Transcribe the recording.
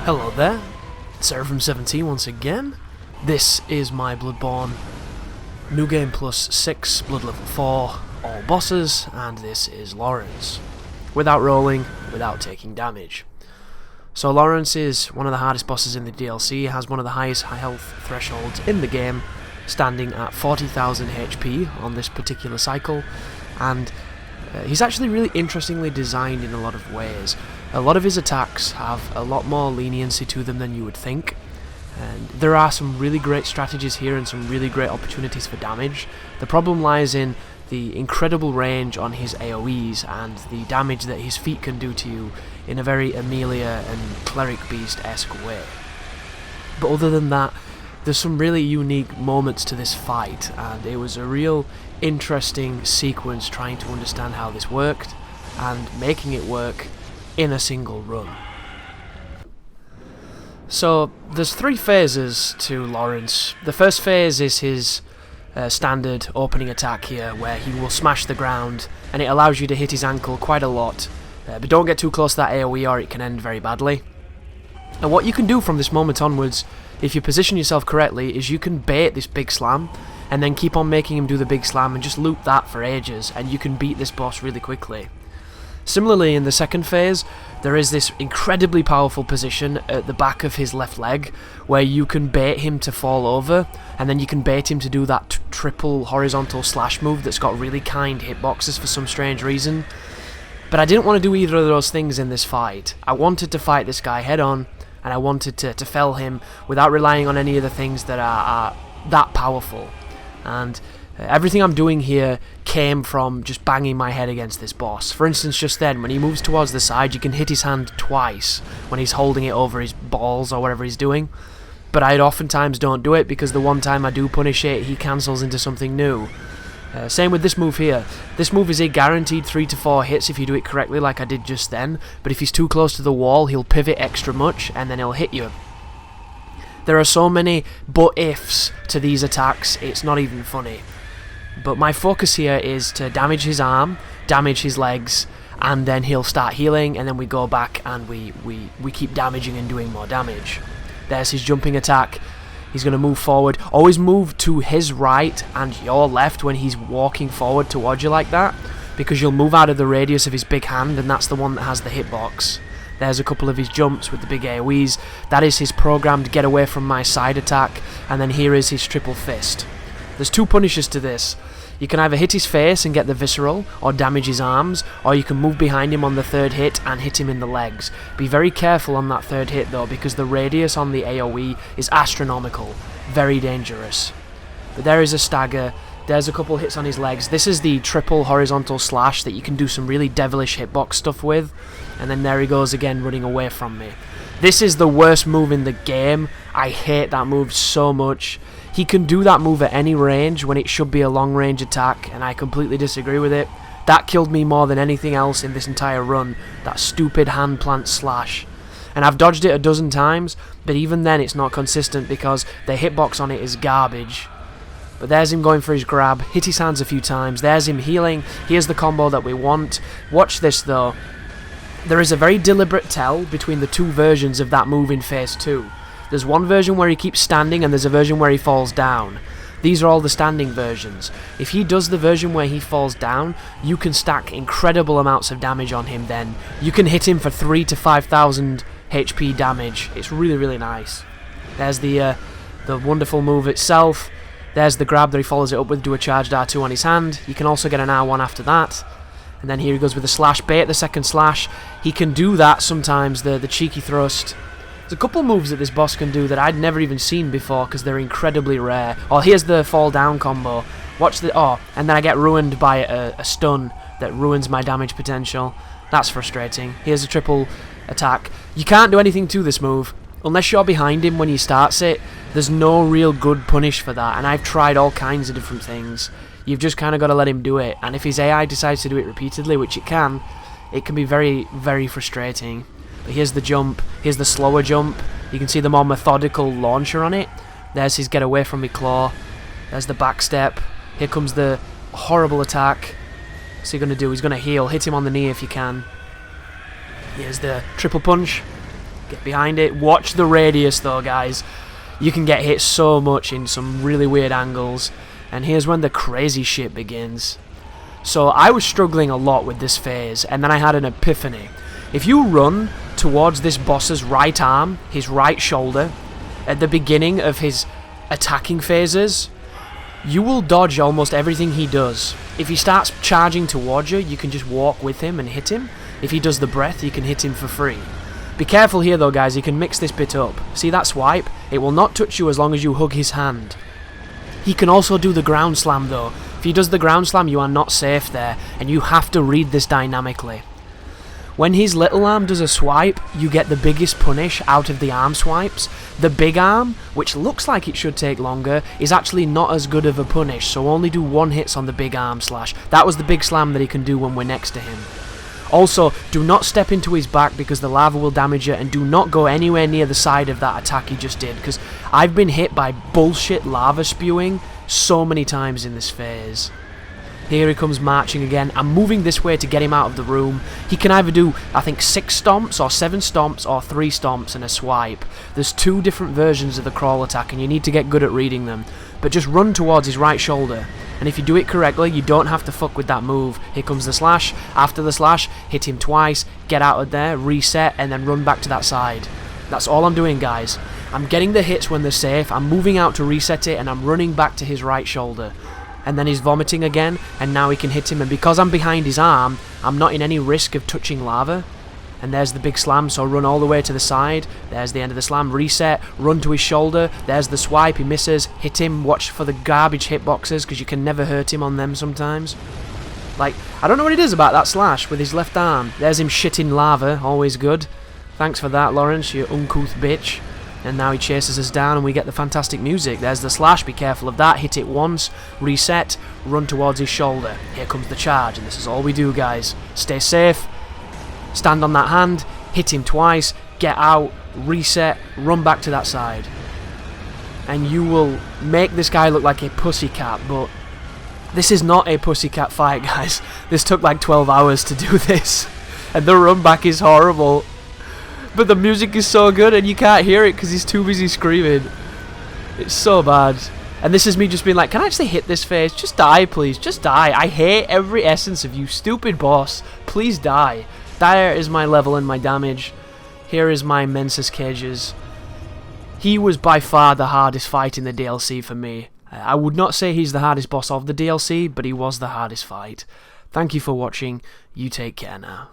Hello there, it's from 17 once again. This is my Bloodborne New Game Plus 6 Blood Level 4 all bosses, and this is Laurence. Without rolling, without taking damage. So Laurence is one of the hardest bosses in the DLC, has one of the highest health thresholds in the game, standing at 40,000 HP on this particular cycle, and he's actually really interestingly designed in a lot of ways. A lot of his attacks have a lot more leniency to them than you would think, and there are some really great strategies here and some really great opportunities for damage. The problem lies in the incredible range on his AOEs and the damage that his feet can do to you in a very Amelia and Cleric Beast-esque way. But other than that, there's some really unique moments to this fight, and it was a real interesting sequence trying to understand how this worked and making it work in a single run. So there's three phases to Laurence. The first phase is his standard opening attack here, where he will smash the ground and it allows you to hit his ankle quite a lot, but don't get too close to that AOE or it can end very badly. And what you can do from this moment onwards, if you position yourself correctly, is you can bait this big slam and then keep on making him do the big slam and just loop that for ages, and you can beat this boss really quickly. Similarly, in the second phase, there is this incredibly powerful position at the back of his left leg where you can bait him to fall over, and then you can bait him to do that triple horizontal slash move that's got really kind hitboxes for some strange reason. But I didn't want to do either of those things in this fight. I wanted to fight this guy head on, and I wanted to fell him without relying on any of the things that are that powerful. And everything I'm doing here came from just banging my head against this boss. For instance, just then, when he moves towards the side, you can hit his hand twice when he's holding it over his balls or whatever he's doing. But I oftentimes don't do it because the one time I do punish it, he cancels into something new. Same with this move here. This move is a guaranteed 3 to 4 hits if you do it correctly like I did just then, but if he's too close to the wall, he'll pivot extra much and then he'll hit you. There are so many but-ifs to these attacks, it's not even funny. But my focus here is to damage his arm, damage his legs, and then he'll start healing, and then we go back and we keep damaging and doing more damage. There's his jumping attack. He's going to move forward. Always move to his right and your left when he's walking forward towards you like that, because you'll move out of the radius of his big hand, and that's the one that has the hitbox. There's a couple of his jumps with the big AOEs. That is his programmed get away from my side attack, and then here is his triple fist. There's two punishes to this. You can either hit his face and get the visceral, or damage his arms, or you can move behind him on the third hit and hit him in the legs. Be very careful on that third hit though, because the radius on the AOE is astronomical. Very dangerous. But there is a stagger. There's a couple hits on his legs. This is the triple horizontal slash that you can do some really devilish hitbox stuff with. And then there he goes again, running away from me. This is the worst move in the game. I hate that move so much. He can do that move at any range when it should be a long range attack, and I completely disagree with it. That killed me more than anything else in this entire run, that stupid hand plant slash. And I've dodged it a dozen times, but even then it's not consistent because the hitbox on it is garbage. But there's him going for his grab, hit his hands a few times, there's him healing, here's the combo that we want. Watch this though. There is a very deliberate tell between the two versions of that move in phase 2. There's one version where he keeps standing and there's a version where he falls down. These are all the standing versions. If he does the version where he falls down, you can stack incredible amounts of damage on him then. You can hit him for 3 to 5,000 HP damage. It's really, really nice. There's the wonderful move itself. There's the grab that he follows it up with, do a charged R2 on his hand. You can also get an R1 after that. And then here he goes with the slash, bait the second slash. He can do that sometimes, the cheeky thrust. There's a couple moves that this boss can do that I'd never even seen before because they're incredibly rare. Oh, here's the fall down combo. Watch the... Oh, and then I get ruined by a stun that ruins my damage potential. That's frustrating. Here's a triple attack. You can't do anything to this move. Unless you're behind him when he starts it, there's no real good punish for that, and I've tried all kinds of different things. You've just kind of got to let him do it, and if his AI decides to do it repeatedly, which it can be very, very frustrating. But here's the jump, here's the slower jump, you can see the more methodical launcher on it. There's his get away from me claw, there's the back step, here comes the horrible attack. What's he going to do? He's going to heal, hit him on the knee if you can. Here's the triple punch. Get behind it. Watch the radius though, guys. You can get hit so much in some really weird angles. And here's when the crazy shit begins. So I was struggling a lot with this phase, and then I had an epiphany. If you run towards this boss's right arm, his right shoulder, at the beginning of his attacking phases, you will dodge almost everything he does. If he starts charging towards you, you can just walk with him and hit him. If he does the breath, you can hit him for free. Be careful here though, guys, you can mix this bit up. See that swipe? It will not touch you as long as you hug his hand. He can also do the ground slam though. If he does the ground slam, you are not safe there, and you have to read this dynamically. When his little arm does a swipe, you get the biggest punish out of the arm swipes. The big arm, which looks like it should take longer, is actually not as good of a punish, so only do 1 hits on the big arm slash. That was the big slam that he can do when we're next to him. Also, do not step into his back because the lava will damage you, and do not go anywhere near the side of that attack he just did, because I've been hit by bullshit lava spewing so many times in this phase. Here he comes marching again. I'm moving this way to get him out of the room. He can either do, I think, 6 stomps or 7 stomps or 3 stomps and a swipe. There's 2 different versions of the crawl attack and you need to get good at reading them. But just run towards his right shoulder. And if you do it correctly, you don't have to fuck with that move. Here comes the slash. After the slash, hit him twice, get out of there, reset, and then run back to that side. That's all I'm doing, guys. I'm getting the hits when they're safe, I'm moving out to reset it, and I'm running back to his right shoulder. And then he's vomiting again, and now he can hit him, and because I'm behind his arm, I'm not in any risk of touching lava. And there's the big slam, so run all the way to the side. There's the end of the slam, reset, run to his shoulder, there's the swipe, he misses, hit him, watch for the garbage hitboxes, because you can never hurt him on them sometimes. Like, I don't know what it is about that slash with his left arm. There's him shitting lava, always good. Thanks for that, Laurence, you uncouth bitch. And now he chases us down and we get the fantastic music. There's the slash, be careful of that, hit it once, reset, run towards his shoulder. Here comes the charge, and this is all we do, guys. Stay safe, stand on that hand, hit him twice, get out, reset, run back to that side. And you will make this guy look like a pussycat, but this is not a pussycat fight, guys. This took like 12 hours to do this, and the run back is horrible. But the music is so good and you can't hear it because he's too busy screaming. It's so bad. And this is me just being like, can I actually hit this phase? Just die, please. Just die. I hate every essence of you, stupid boss. Please die. There is my level and my damage. Here is my Mensis Cages. He was by far the hardest fight in the DLC for me. I would not say he's the hardest boss of the DLC, but he was the hardest fight. Thank you for watching. You take care now.